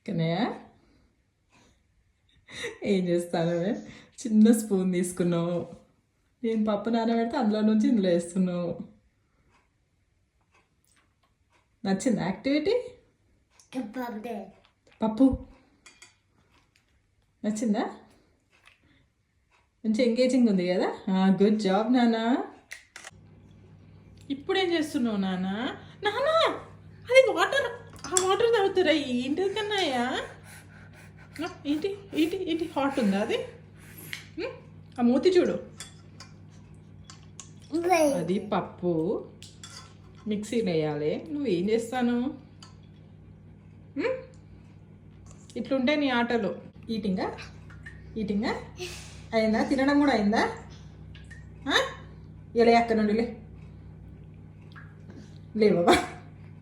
కన్నయ్య ఏం చేస్తాను, చిన్న స్పూన్ తీసుకున్నావు. నేను పప్పు నానబెడితే అందులో నుంచి ఇందులో వేస్తున్నావు. నచ్చింది యాక్టివిటీ? పప్పు నచ్చిందా? మంచి ఎంగేజింగ్ ఉంది కదా. గుడ్ జాబ్ నానా. ఇప్పుడేం చేస్తున్నావు నానా? నానా అది వాటర్, ఆ వాటర్ తాగుతారా? ఏంటి కన్నాయా? ఏంటి ఏంటి ఏంటి హాట్ ఉందా అది? ఆ మూతి చూడు. అది పప్పు మిక్సీలో వేయాలి. నువ్వేం చేస్తాను? ఇట్లుంటే నీ ఆటలు. ఈటింగా ఈటింగా అయిందా? తినడం కూడా అయిందా? ఇలా అక్క నుండి లే బాబా.